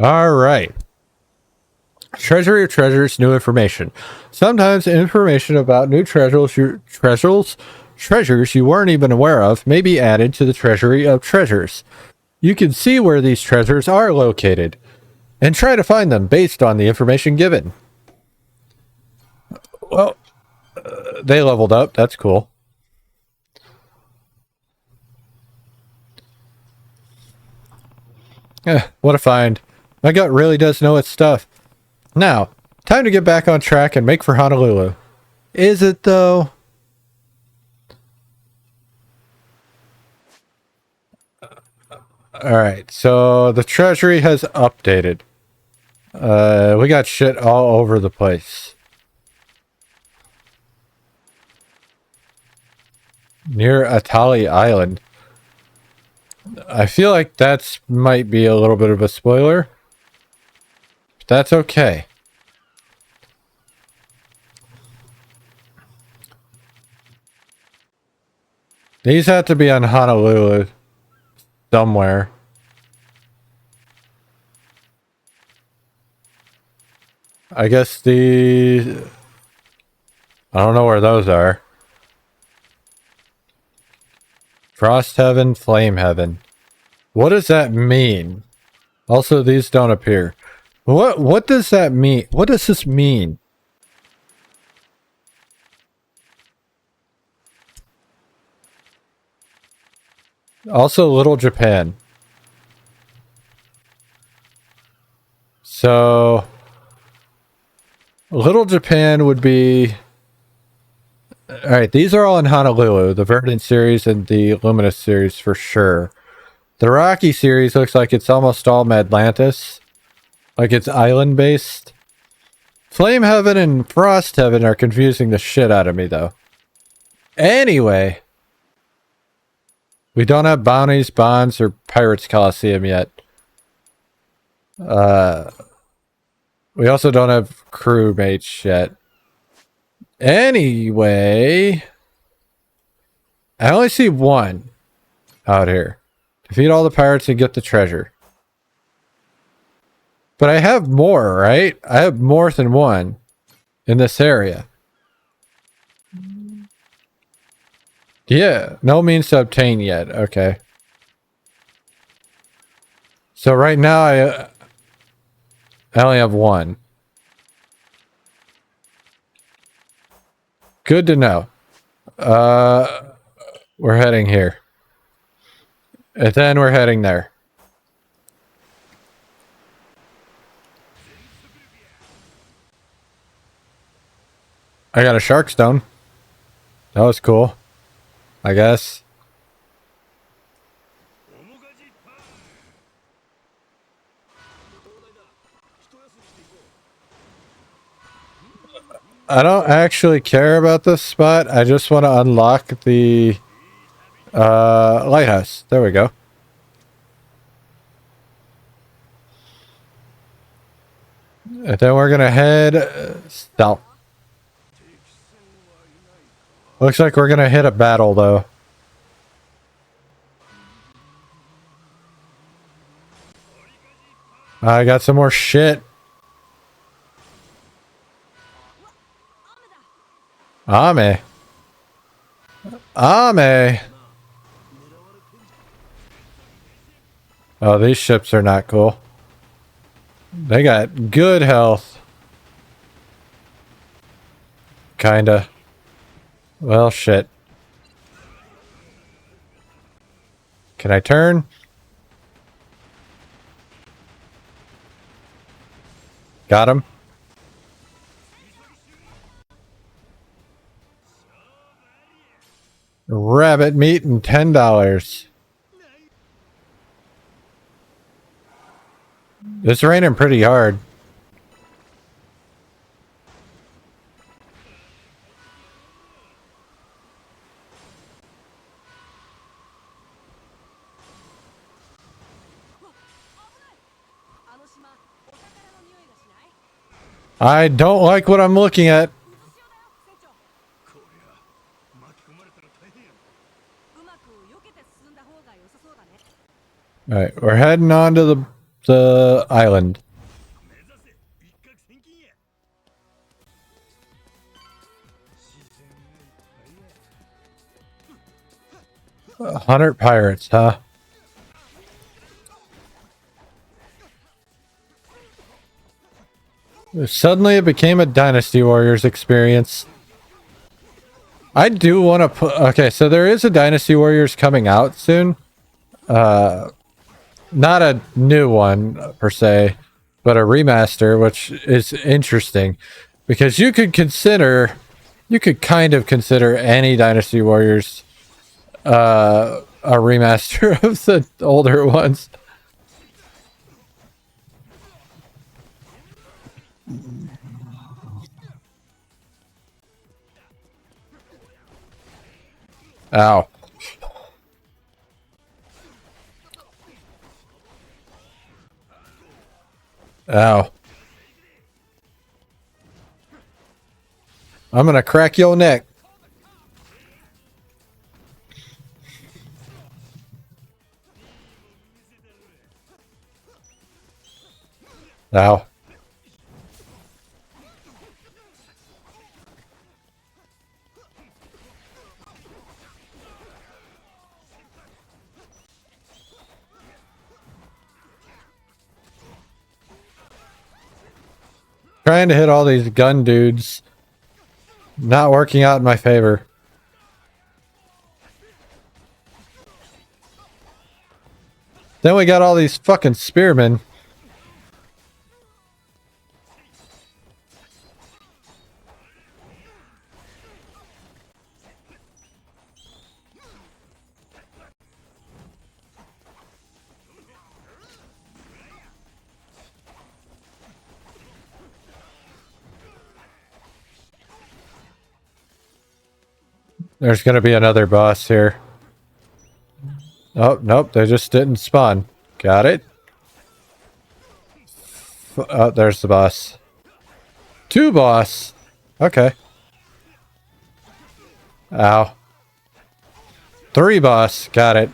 Alright. Treasury of treasures, new information. Sometimes information about new treasures you weren't even aware of may be added to the treasury of treasures. You can see where these treasures are located and try to find them based on the information given. Well, they leveled up. That's cool. What a find. My gut really does know its stuff. Now, time to get back on track and make for Honolulu. Is it, though? Alright, so the treasury has updated. We got shit all over the place. Near Atali Island. I feel like that's might be a little bit of a spoiler. But that's okay. These have to be on Honolulu. Somewhere. I guess I don't know where those are. Frost Heaven, Flame Heaven. What does that mean? Also, these don't appear. What does that mean? What does this mean? Also, Little Japan. So, Little Japan would be... Alright, these are all in Honolulu. The Verdant series and the Luminous series for sure. The Rocky series looks like it's almost all Atlantis. Like it's island-based. Flame Heaven and Frost Heaven are confusing the shit out of me, though. Anyway... We don't have Bounties, Bonds, or Pirates Coliseum yet. We also don't have crewmates yet. Anyway... I only see one out here. Defeat all the pirates and get the treasure. But I have more, right? I have more than one in this area. Yeah, no means to obtain yet. Okay. So right now I only have one. Good to know. We're heading here. And then we're heading there. I got a shark stone. That was cool. I guess. I don't actually care about this spot. I just want to unlock the lighthouse. There we go. And then we're gonna head south. Looks like we're gonna hit a battle though. I got some more shit. Ame. Ame. Oh, these ships are not cool. They got good health. Kinda. Well, shit. Can I turn? Got him. Rabbit meat and $10. It's raining pretty hard. I don't like what I'm looking at. Alright, we're heading on to the the island. 100 pirates, huh? Suddenly it became a Dynasty Warriors experience. I do want to put... Okay, so there is a Dynasty Warriors coming out soon. Not a new one, per se, but a remaster, which is interesting. Because you could consider... You could kind of consider any Dynasty Warriors a remaster of the older ones. Ow. Ow. I'm gonna crack your neck. Ow. Trying to hit all these gun dudes. Not working out in my favor. Then we got all these fucking spearmen. There's gonna be another boss here. Oh, nope, they just didn't spawn. Got it. Oh, there's the boss. 2 boss. Okay. Ow. 3 boss. Got it.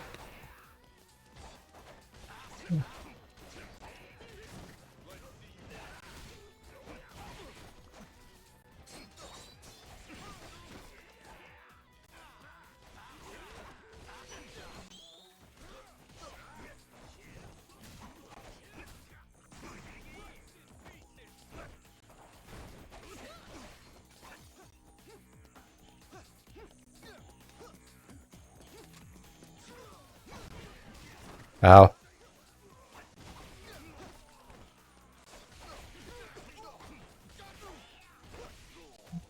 Ow.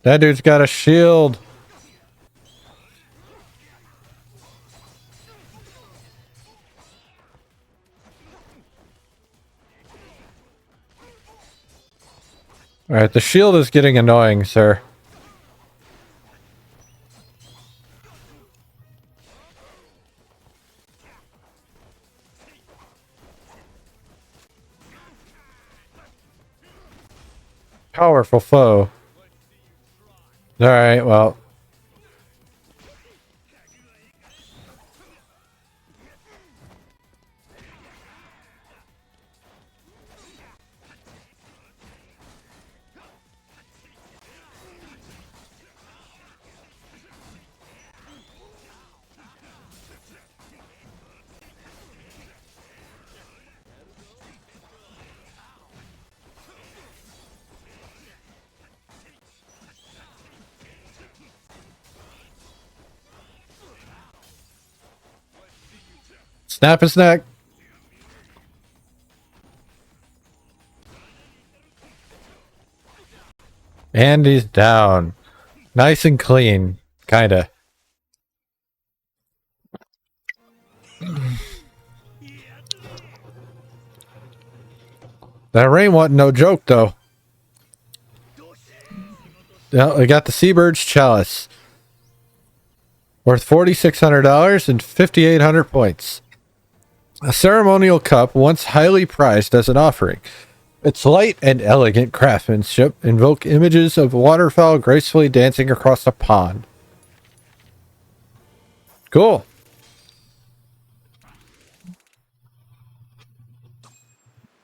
That dude's got a shield. Alright, the shield is getting annoying, sir. Powerful foe. Alright, well. Snap his neck. And he's down. Nice and clean. Kinda. That rain wasn't no joke, though. Yeah, we got the Seabird's Chalice. Worth $4,600 and 5,800 points. A ceremonial cup once highly prized as an offering. Its light and elegant craftsmanship invoke images of waterfowl gracefully dancing across a pond. Cool.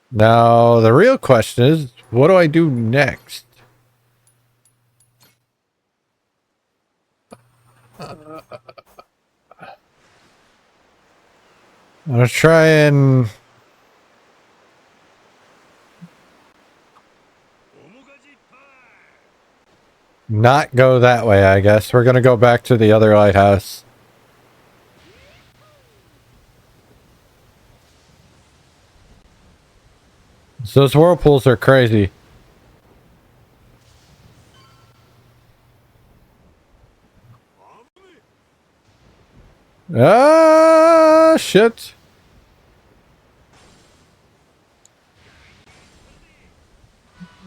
Now, the real question is, what do I do next? I'm gonna try and not go that way, I guess. We're gonna go back to the other lighthouse. So those whirlpools are crazy. Ah, shit.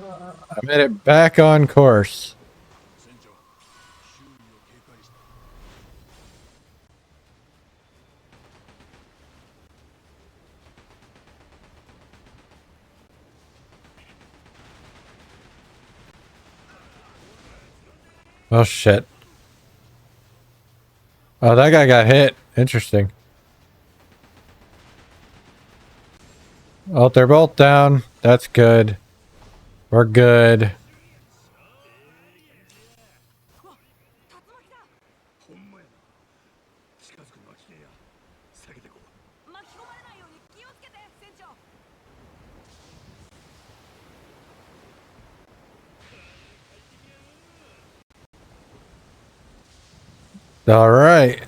I made it back on course. Oh, shit. Oh, that guy got hit. Interesting. Oh, they're both down. That's good. We're good. All right.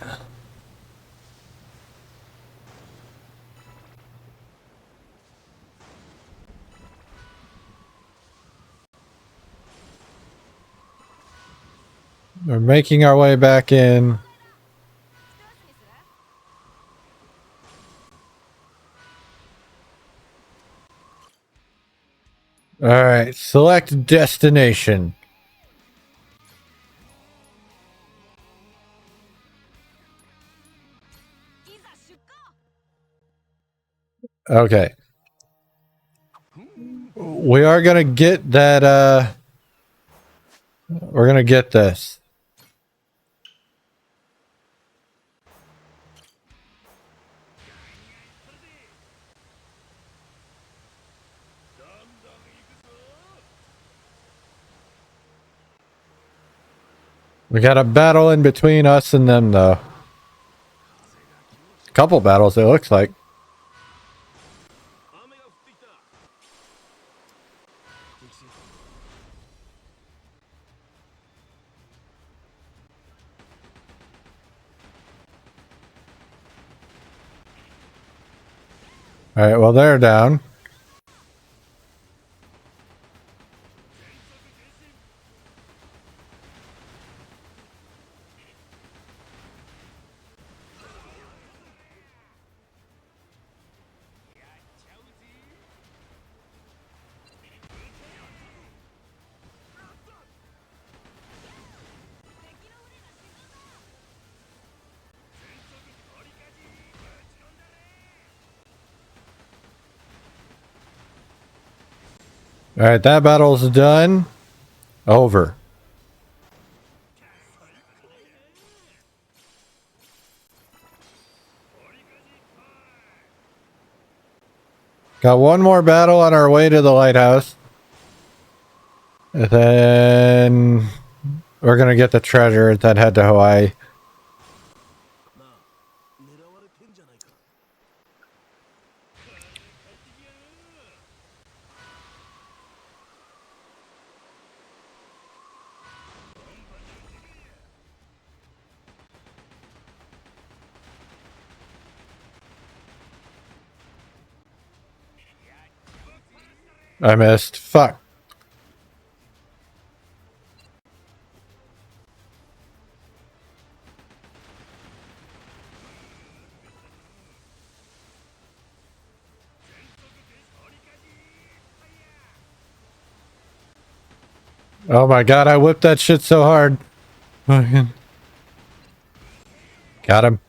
We're making our way back in. All right. Select destination. Okay. We are gonna get that, we're gonna get this. We got a battle in between us and them, though. A couple battles, it looks like. All right, well, they're down. All right, that battle's done. Over. Got one more battle on our way to the lighthouse. And then we're gonna get the treasure and then head to Hawaii. I missed. Fuck. Oh my god, I whipped that shit so hard. Fucking. Got him.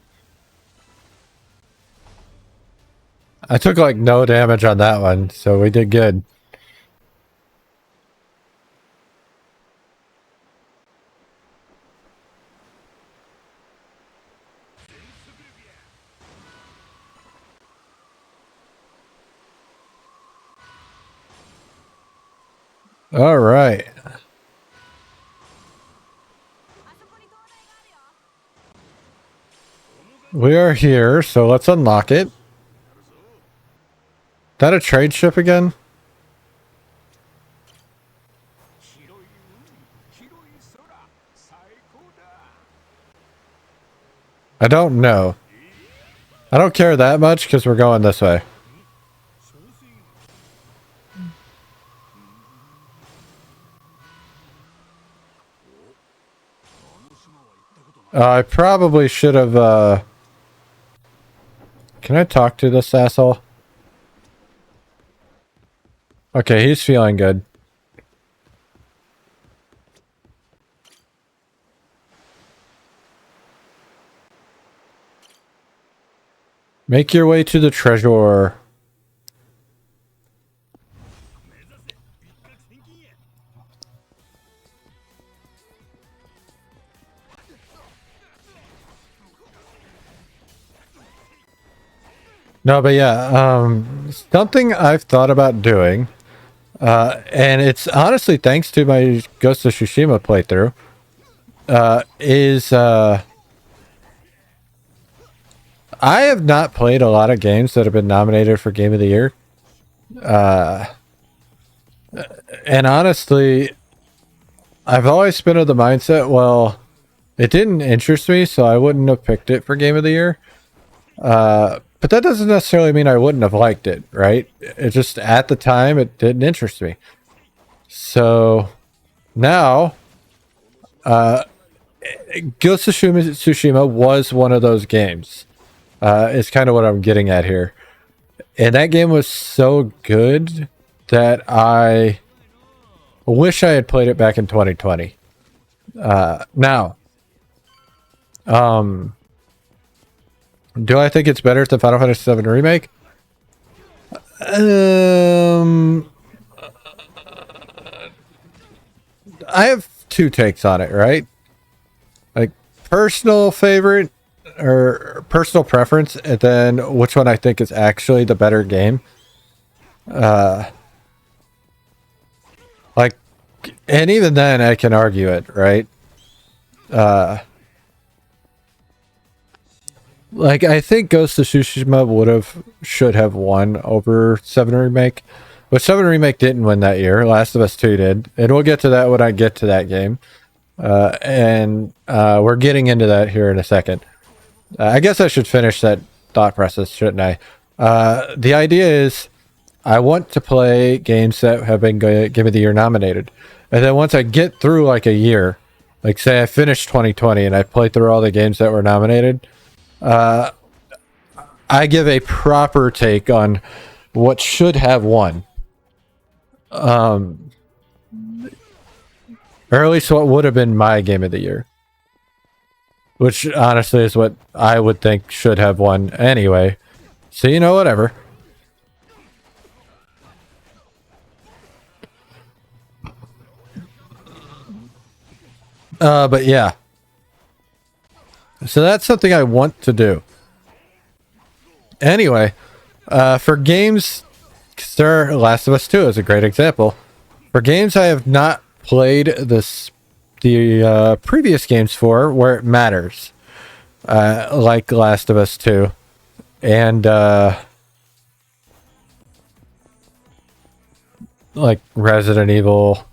I took like no damage on that one, so we did good. All right. We are here, so let's unlock it. That a trade ship again? I don't know. I don't care that much because we're going this way. I probably should have, Can I talk to this asshole? Okay, he's feeling good. Make your way to the treasure. No, but yeah, something I've thought about doing, and it's honestly thanks to my Ghost of Tsushima playthrough, I have not played a lot of games that have been nominated for Game of the Year. And honestly, I've always been of the mindset, well, it didn't interest me, so I wouldn't have picked it for Game of the Year. But that doesn't necessarily mean I wouldn't have liked it, right? It just, at the time, it didn't interest me. So, now, Ghost of Tsushima was one of those games. Is kind of what I'm getting at here. And that game was so good that I wish I had played it back in 2020. Now, do I think it's better than Final Fantasy VII Remake? I have two takes on it, right? Like, personal favorite or personal preference, and then which one I think is actually the better game. Like, and even then I can argue it, right? Like, I think Ghost of Tsushima should have won over 7 Remake. But 7 Remake didn't win that year. Last of Us 2 did. And we'll get to that when I get to that game. We're getting into that here in a second. I guess I should finish that thought process, shouldn't I? The idea is I want to play games that have been Game of the Year nominated. And then once I get through like a year, like say I finished 2020 and I played through all the games that were nominated, I give a proper take on what should have won. Or at least what would have been my Game of the Year. Which honestly is what I would think should have won anyway. So, you know, whatever. But yeah. So that's something I want to do. Anyway, for games, Last of Us 2 is a great example. For games I have not played the previous games for, where it matters, like Last of Us 2, and like Resident Evil,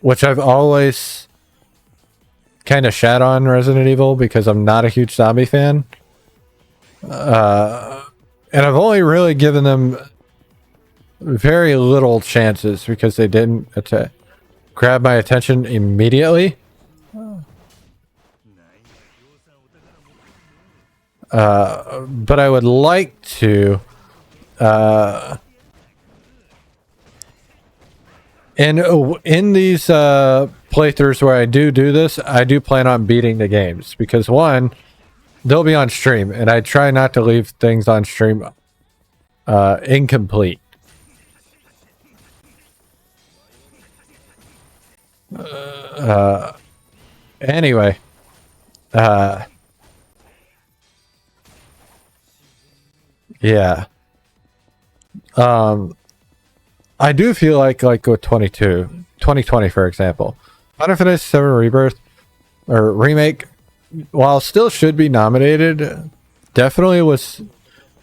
which I've always kind of shat on Resident Evil because I'm not a huge zombie fan. And I've only really given them very little chances because they didn't grab my attention immediately. But I would like to. And in these playthroughs where I do this, I do plan on beating the games because one, they'll be on stream, and I try not to leave things on stream incomplete. Anyway, yeah. I do feel like with 2020, for example, Final Fantasy 7 Rebirth or remake, while still should be nominated, definitely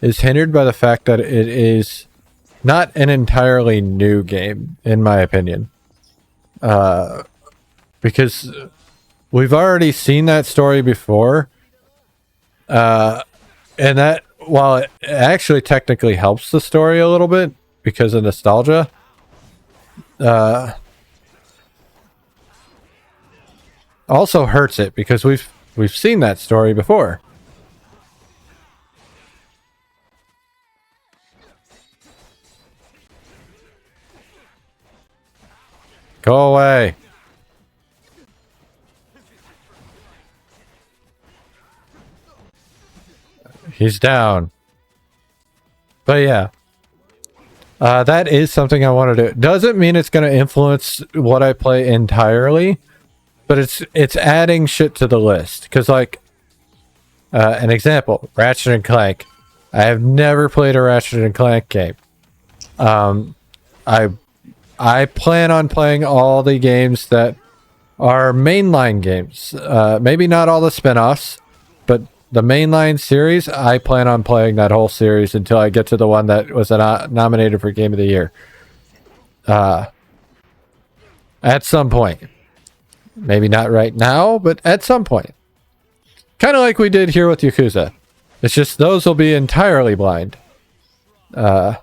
is hindered by the fact that it is not an entirely new game, in my opinion. Because we've already seen that story before, and that, while it actually technically helps the story a little bit because of nostalgia, also hurts it because we've seen that story before. Go away. He's down. But yeah. That is something I want to do. Doesn't mean it's going to influence what I play entirely, but it's adding shit to the list. Because, like, an example, Ratchet and Clank. I have never played a Ratchet and Clank game. I plan on playing all the games that are mainline games. Maybe not all the spin-offs, but the mainline series, I plan on playing that whole series until I get to the one that was nominated for Game of the Year. At some point. Maybe not right now, but at some point. Kind of like we did here with Yakuza. It's just those will be entirely blind. And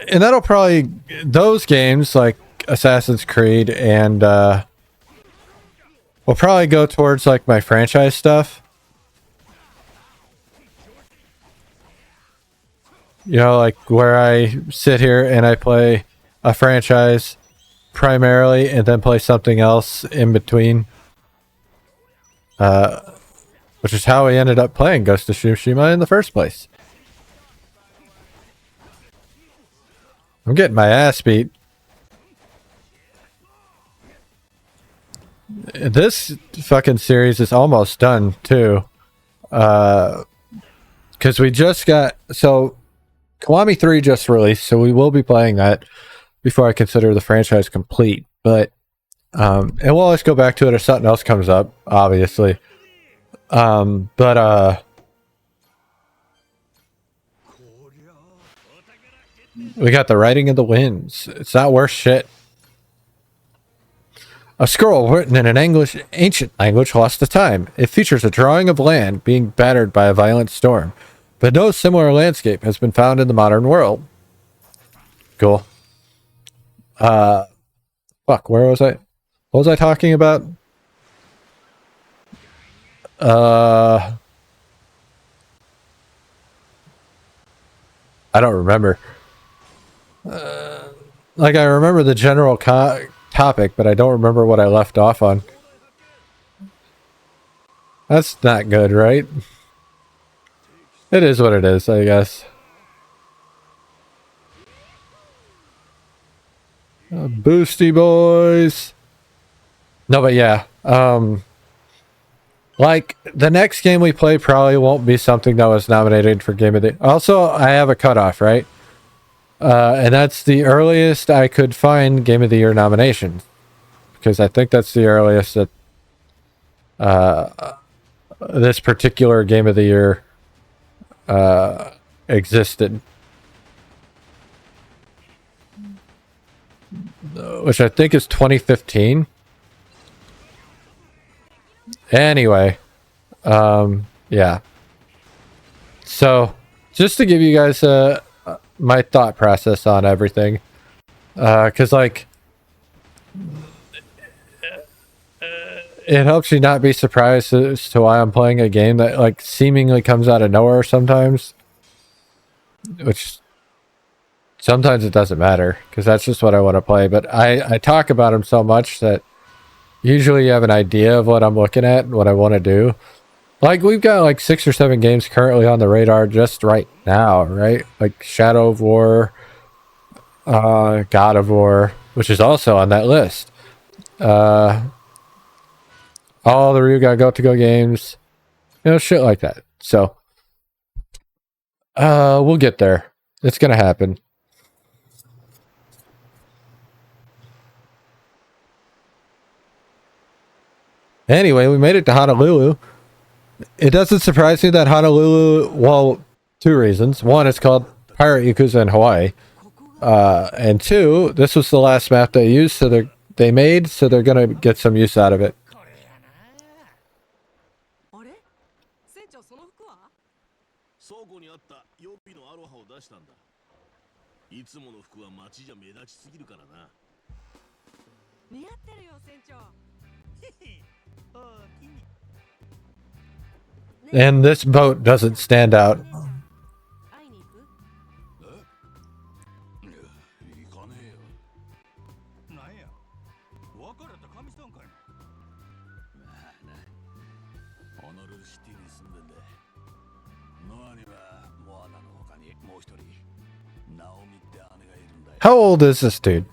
that'll probably... Those games, like Assassin's Creed and... will probably go towards, like, my franchise stuff. You know, like, where I sit here and I play a franchise primarily and then play something else in between. Which is how I ended up playing Ghost of Tsushima in the first place. I'm getting my ass beat. This fucking series is almost done, too. Because we just got... So, Kiwami 3 just released, so we will be playing that before I consider the franchise complete. But, and we'll always go back to it if something else comes up, obviously. We got the Writing of the Winds. It's not worth shit. A scroll written in an ancient language lost to time. It features a drawing of land being battered by a violent storm, but no similar landscape has been found in the modern world. Cool. Fuck, where was I? What was I talking about? I don't remember. Like, I remember the general topic, but I don't remember what I left off on. That's not good, right? It is what it is, I guess. Boosty boys. No, but yeah. Like, the next game we play probably won't be something that was nominated for Game of the... Also, I have a cutoff, right? And that's the earliest I could find Game of the Year nomination. Because I think that's the earliest that this particular Game of the Year existed. Which I think is 2015. Anyway. Yeah. So, just to give you guys my thought process on everything. Because, like, it helps you not be surprised as to why I'm playing a game that, like, seemingly comes out of nowhere sometimes. Which, sometimes it doesn't matter, because that's just what I want to play. But I talk about them so much that usually you have an idea of what I'm looking at and what I want to do. Like, we've got like 6 or 7 games currently on the radar just right now, right? Like Shadow of War, God of War, which is also on that list. All the Ryuga Gotoku games, you know, shit like that. So, we'll get there. It's gonna happen. Anyway, we made it to Honolulu. It doesn't surprise me that Honolulu, well, two reasons. One, it's called Pirate Yakuza in Hawaii. And two, this was the last map they used, so they made, so they're gonna get some use out of it. And this boat doesn't stand out. How old is this dude?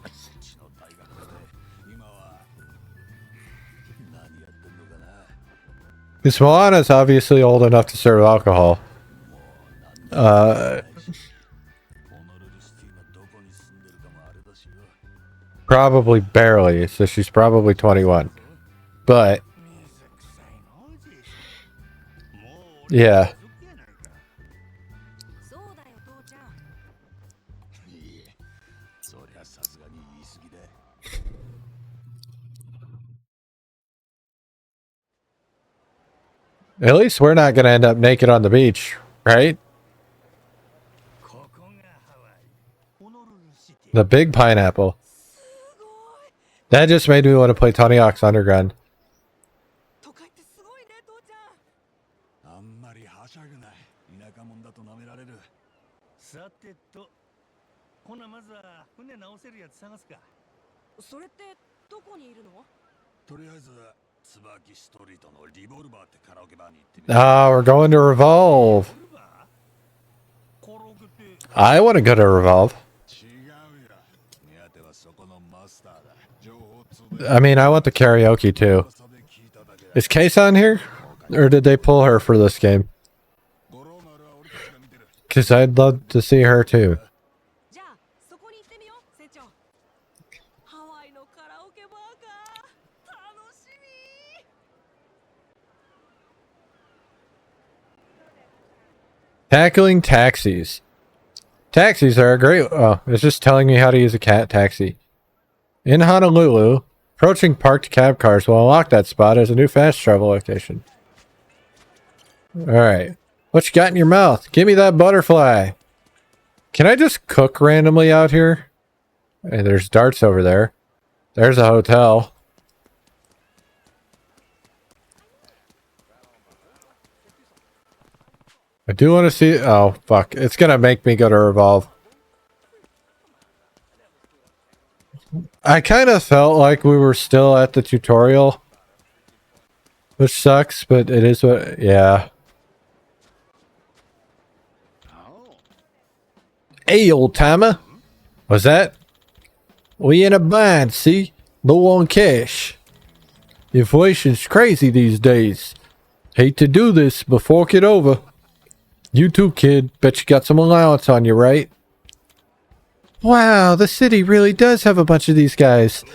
Because Moana's obviously old enough to serve alcohol. Probably barely, so she's probably 21. But yeah. At least we're not going to end up naked on the beach, right? The big pineapple. That just made me want to play Tony Hawk's Underground. Ah, we're going to Revolve. I want to go to Revolve. I mean, I want the karaoke too. Is Case on here? Or did they pull her for this game? Because I'd love to see her too. Tackling taxis. Taxis are a great... Oh, it's just telling me how to use a cat taxi. In Honolulu, approaching parked cab cars will unlock that spot as a new fast travel location. Alright. What you got in your mouth? Give me that butterfly. Can I just cook randomly out here? Hey, there's darts over there. There's a hotel. I do want to see... Oh, fuck. It's going to make me go to Revolve. I kind of felt like we were still at the tutorial. Which sucks, but it is what... Yeah. Hey, old timer. What's that? We in a bind, see? Low on cash. Inflation's crazy these days. Hate to do this, but fork it over. You too, kid. Bet you got some allowance on you, right? Wow, the city really does have a bunch of these guys.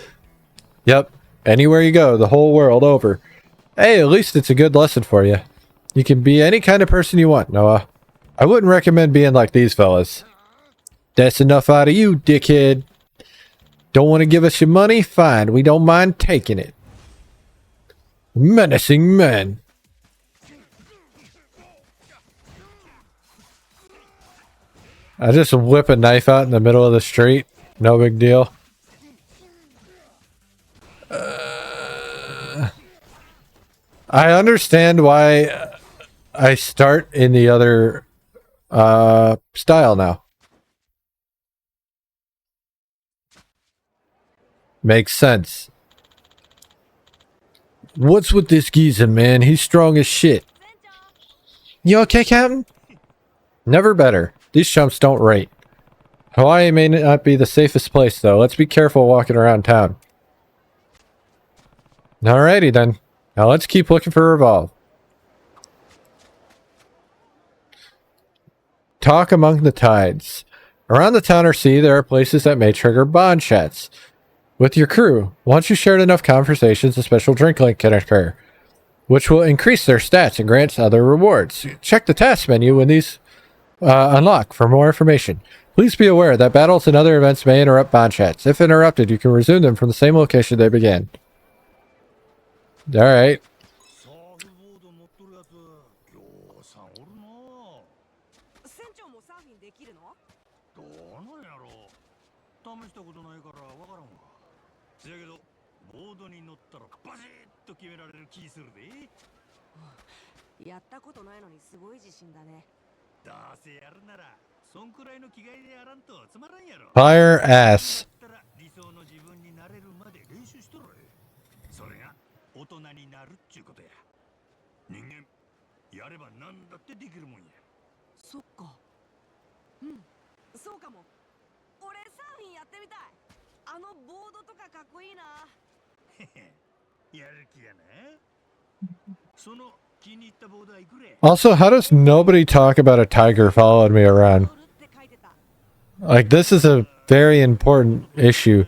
Yep. Anywhere you go, the whole world over. Hey, at least it's a good lesson for you. You can be any kind of person you want, Noah. I wouldn't recommend being like these fellas. That's enough out of you, dickhead. Don't want to give us your money? Fine, we don't mind taking it. Menacing men. I just whip a knife out in the middle of the street. No big deal. I understand why I start in the other style now. Makes sense. What's with this geezer, man? He's strong as shit. You okay, Captain? Never better. These chumps don't rate. Hawaii may not be the safest place, though. Let's be careful walking around town. Alrighty, then. Now let's keep looking for Revolve. Talk among the tides. Around the town or sea, there are places that may trigger bond chats with your crew. Once you shared enough conversations, a special drink link can occur. which will increase their stats and grants other rewards. Check the task menu when these unlock for more information. Please be aware that battles and other events may interrupt bond chats. If interrupted, you can resume them from the same location they began. Alright. Fire ass. Also, how does nobody talk about a tiger following me around? Like, this is a very important issue.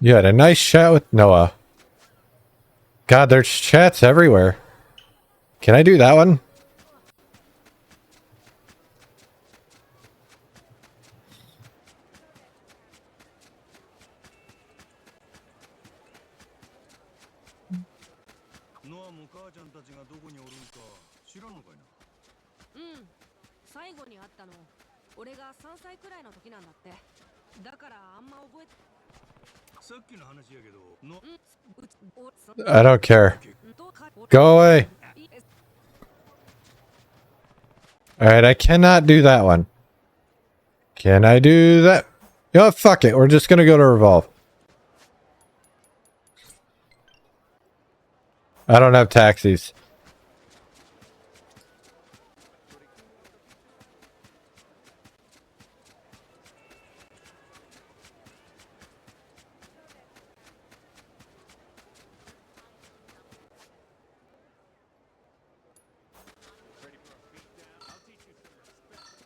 You had a nice chat with Noah. God, there's chats everywhere. Can I do that one? I don't care. Go away. Alright, I cannot do that one. Can I do that? Oh, fuck it. We're just gonna go to Revolve. I don't have taxis.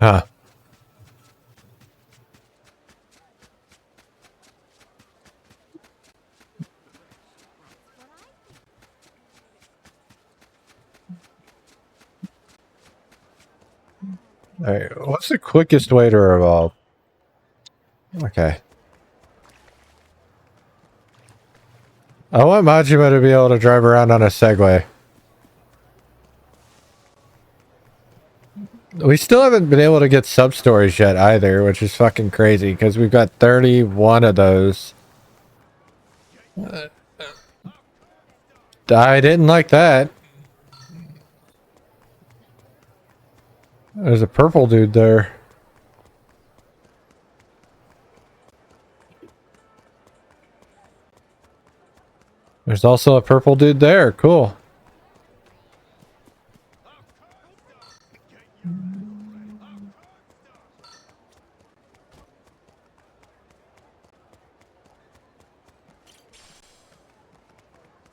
Huh. Alright, what's the quickest way to Revolve? Okay. I want Majima to be able to drive around on a Segway. We still haven't been able to get sub-stories yet either, which is fucking crazy, because we've got 31 of those. I didn't like that. There's a purple dude there. There's also a purple dude there. Cool.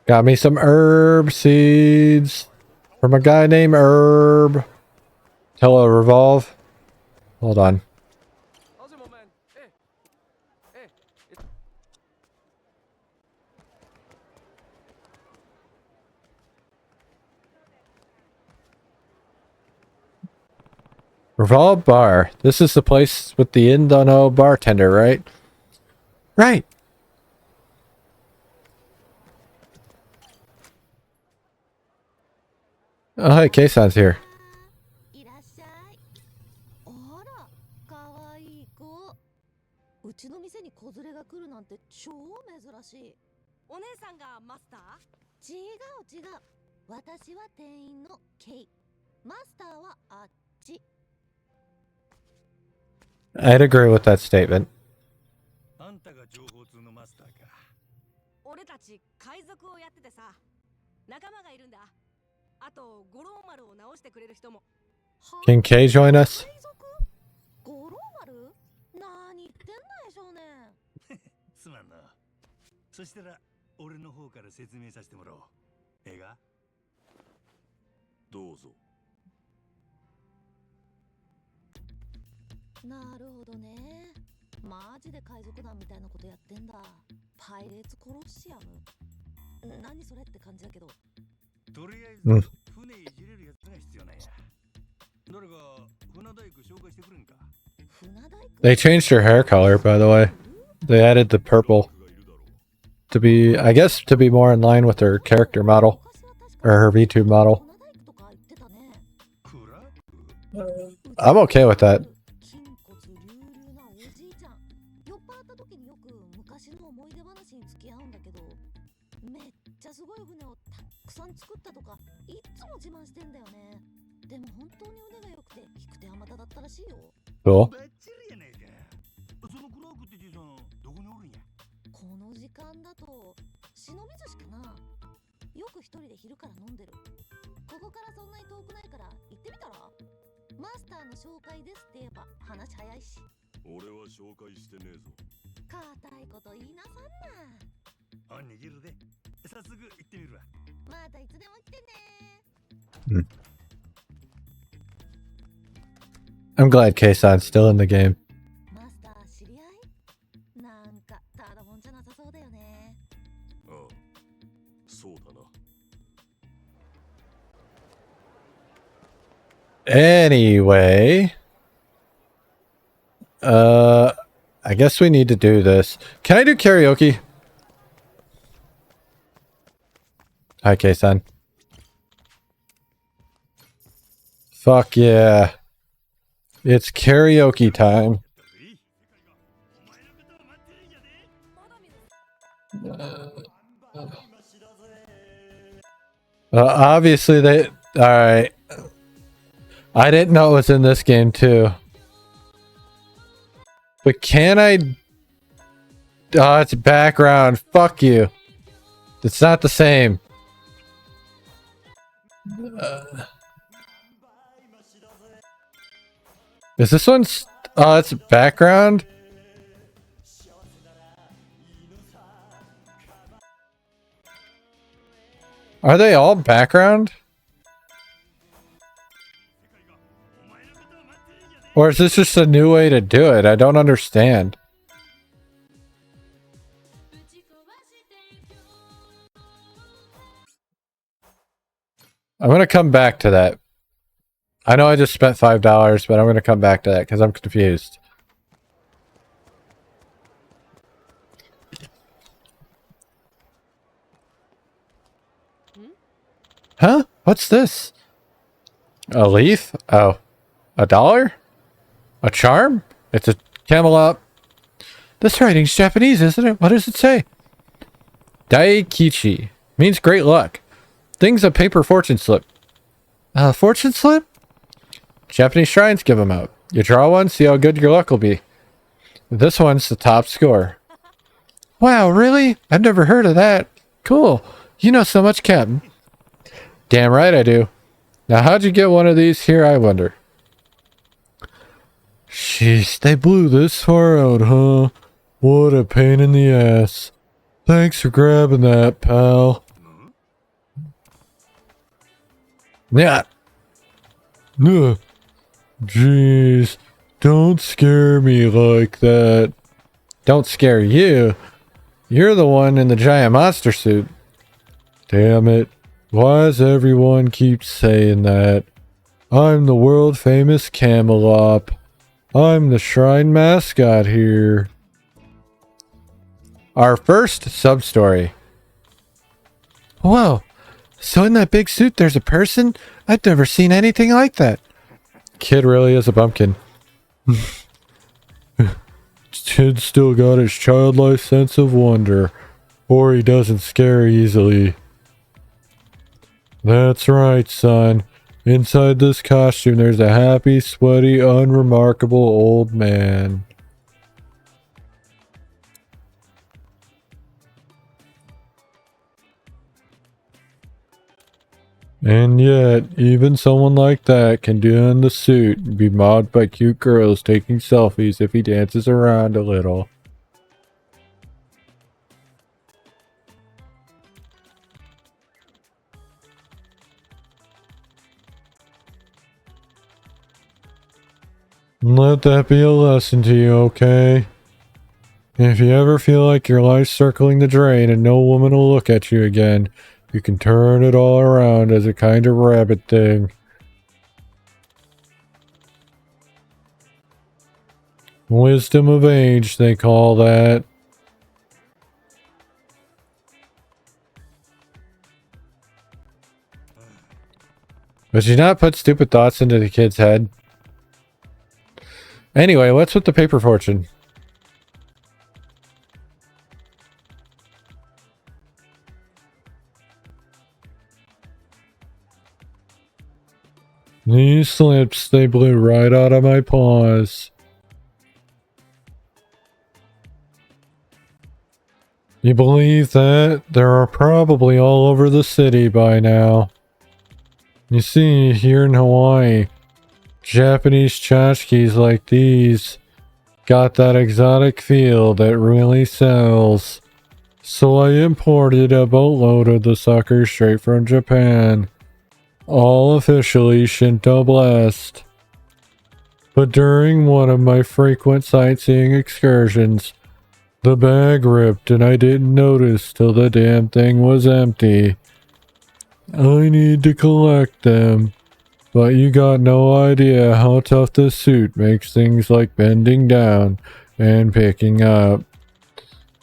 Got me some herb seeds from a guy named Herb. Hello, Revolve. Hold on. Revolve Bar. This is the place with the Indono bartender, right? Right. Oh, hey, Keisan's here. I'd agree with that statement. Can Kay join us? なるほどね。マジで海賊団みたいなことやってんだ。パイレーツコロッシアム。何それって感じだけど。とりあえず船いじれるやつが必要なんや。誰か船大工紹介してくれんか。 They changed her hair color, by the way. They added the purple to be, I guess, to be more in line with her character model or her VTube model. I'm okay with that. Cool. この時間だと忍び寿司かな。よく一人で昼から飲んでる。ここからそんなに遠くないから行ってみたら。マスターの紹介ですって言えば話早いし。俺は紹介してねえぞ。固いこと言いなさんな。おにぎるで早速行ってみるわ。またいつでも来てね。I'm glad Keisan's still in the game. マスター知り合い？なんかただもんじゃなさそうだよね。ああ、そうだな。Anyway, I guess we need to do this. Can I do karaoke? Hi, Keisan. Fuck yeah. It's karaoke time. Obviously they... Alright. I didn't know it was in this game too. But can I... Oh, it's background. Fuck you. It's not the same. Is this one's... Oh, it's background? Are they all background? Or is this just a new way to do it? I don't understand. I'm gonna come back to that. I know I just spent $5, but I'm gonna come back to that because I'm confused. Huh? What's this? A leaf? Oh. $1? A charm? It's a Camelot. This writing's Japanese, isn't it? What does it say? Daikichi. Means great luck. Thing's a paper fortune slip. Fortune slip? Japanese shrines give them out. You draw one, see how good your luck will be. This one's the top score. Wow, really? I've never heard of that. Cool. You know so much, Captain. Damn right I do. Now how'd you get one of these here, I wonder? Jeez, they blew this far out, huh? What a pain in the ass. Thanks for grabbing that, pal. Yeah. Ugh. Jeez, don't scare me like that. Don't scare you. You're the one in the giant monster suit. Damn it. Why does everyone keep saying that? I'm the world famous Camelot. I'm the shrine mascot here. Our first sub-story. Whoa. So in that big suit there's a person? I've never seen anything like that. Kid really is a bumpkin. Kid still got his childlike sense of wonder. Or he doesn't scare easily. That's right, son. Inside this costume there's a happy, sweaty, unremarkable old man. And yet, even someone like that can don the suit and be mobbed by cute girls taking selfies if he dances around a little. Let that be a lesson to you, okay? If you ever feel like your life's circling the drain and no woman will look at you again, you can turn it all around as a kind of rabbit thing. Wisdom of age, they call that. But you not put stupid thoughts into the kid's head? Anyway, what's with the paper fortune? These slips, they blew right out of my paws. You believe that? They're probably all over the city by now. You see, here in Hawaii, Japanese tchotchkes like these got that exotic feel that really sells. So I imported a boatload of the suckers straight from Japan. All officially Shinto blessed. But during one of my frequent sightseeing excursions, the bag ripped and I didn't notice till the damn thing was empty. I need to collect them, but you got no idea how tough this suit makes things like bending down and picking up.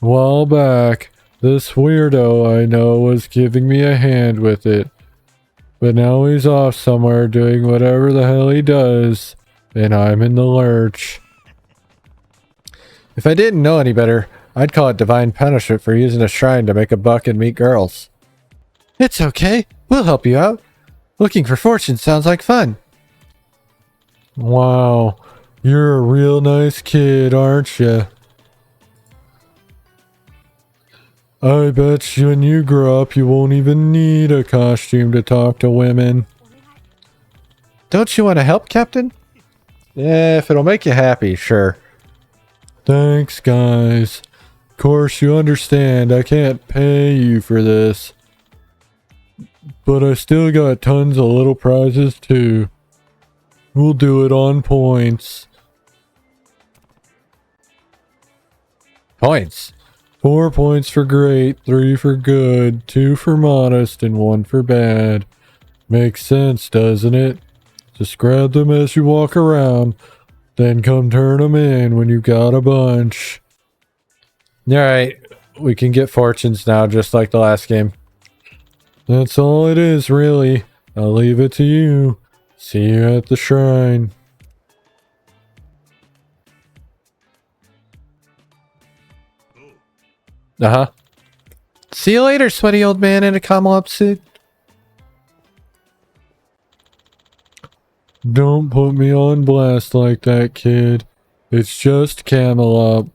A while back, this weirdo I know was giving me a hand with it, but now he's off somewhere doing whatever the hell he does, and I'm in the lurch. If I didn't know any better, I'd call it divine punishment for using a shrine to make a buck and meet girls. It's okay. We'll help you out. Looking for fortune sounds like fun. Wow. You're a real nice kid, aren't you? I bet you when you grow up you won't even need a costume to talk to women. Don't you want to help, Captain? Yeah, if it'll make you happy, sure. Thanks, guys. Of course, you understand I can't pay you for this. But I still got tons of little prizes too. We'll do it on points. Points? 4 points for great, 3 for good, 2 for modest, and 1 for bad. Makes sense, doesn't it? Just grab them as you walk around, then come turn them in when you got a bunch. Alright, we can get fortunes now just like the last game. That's all it is, really. I'll leave it to you. See you at the shrine. Uh-huh. See you later, sweaty old man in a camel up suit. Don't put me on blast like that, kid. It's just camel up.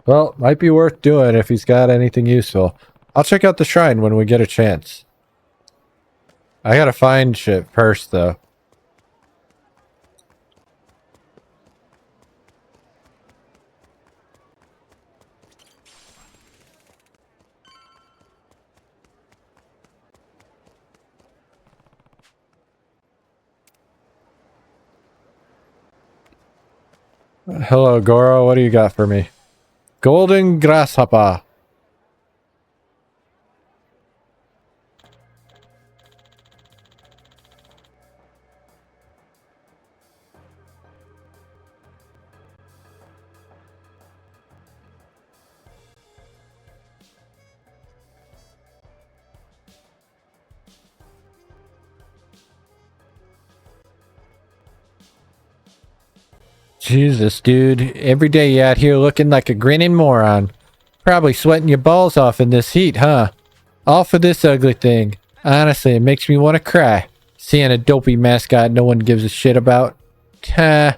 Well, might be worth doing if he's got anything useful. I'll check out the shrine when we get a chance. I gotta find shit first, though. Hello, Goro. What do you got for me? Golden grasshopper. Jesus, dude. Every day you out here looking like a grinning moron. Probably sweating your balls off in this heat, huh? All for this ugly thing. Honestly, it makes me want to cry. Seeing a dopey mascot no one gives a shit about. Ha.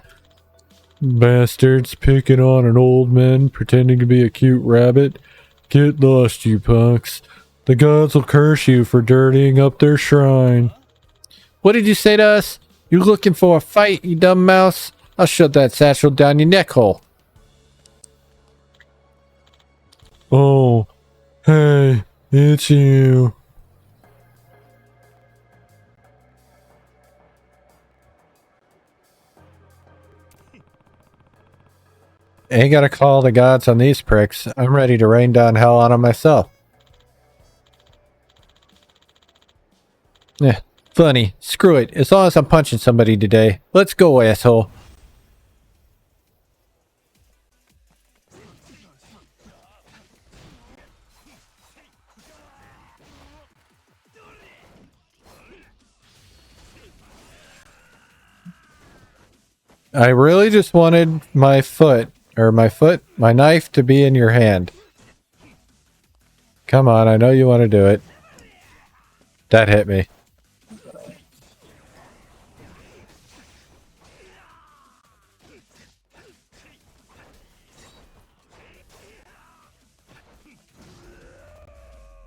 Bastards picking on an old man pretending to be a cute rabbit. Get lost, you punks. The gods will curse you for dirtying up their shrine. What did you say to us? You looking for a fight, you dumb mouse? I'll shove that satchel down your neck hole. Oh, hey, it's you. Ain't gotta call the gods on these pricks. I'm ready to rain down hell on them myself. Eh, funny. Screw it. As long as I'm punching somebody today. Let's go, asshole. I really just wanted my knife to be in your hand. Come on, I know you want to do it. That hit me.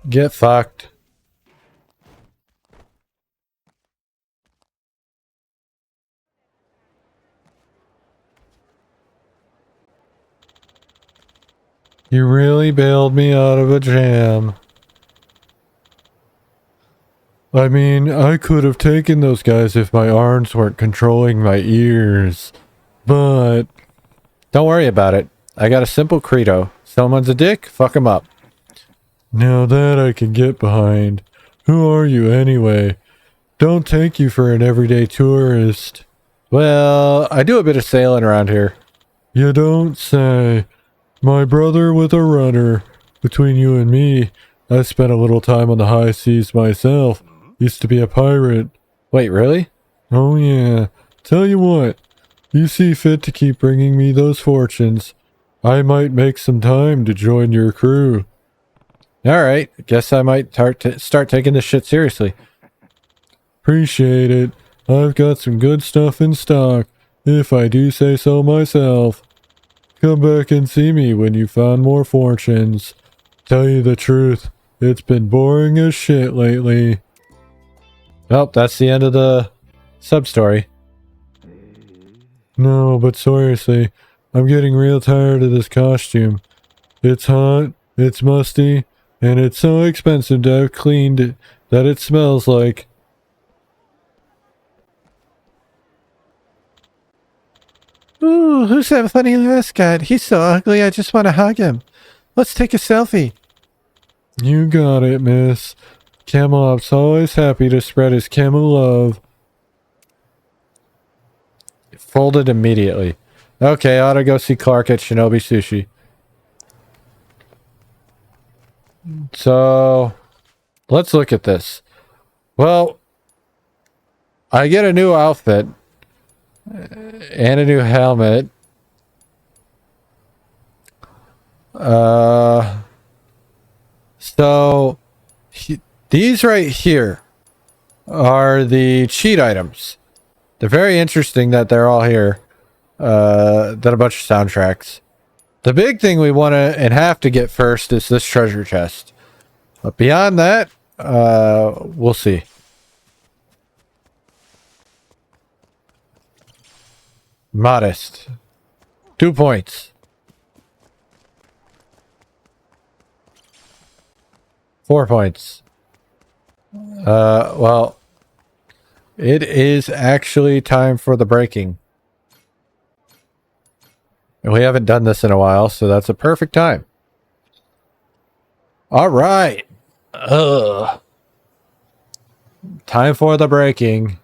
Get fucked. You really bailed me out of a jam. I mean, I could have taken those guys if my arms weren't controlling my ears. But don't worry about it. I got a simple credo. Someone's a dick, fuck him up. Now that I can get behind. Who are you anyway? Don't take you for an everyday tourist. Well, I do a bit of sailing around here. You don't say. My brother was a runner. Between you and me, I spent a little time on the high seas myself. Used to be a pirate. Wait, really? Oh yeah. Tell you what, you see fit to keep bringing me those fortunes. I might make some time to join your crew. Alright, guess I might start taking this shit seriously. Appreciate it. I've got some good stuff in stock, if I do say so myself. Come back and see me when you found more fortunes. Tell you the truth, it's been boring as shit lately. Well, that's the end of the sub-story. No, but seriously, I'm getting real tired of this costume. It's hot, it's musty, and it's so expensive to have cleaned that it smells like... Ooh, who's that funny mascot? He's so ugly, I just want to hug him. Let's take a selfie. You got it, miss. Camelop's always happy to spread his camel love. Folded immediately. Okay, I ought to go see Clark at Shinobi Sushi. So, let's look at this. Well, I get a new outfit. And a new helmet. So these right here are the cheat items. They're very interesting that they're all here. Then a bunch of soundtracks. The big thing we want to and have to get first is this treasure chest. But beyond that, we'll see. Modest. 2 points. 4 points. Well, it is actually time for the breaking. And we haven't done this in a while, so that's a perfect time. All right. Time for the breaking.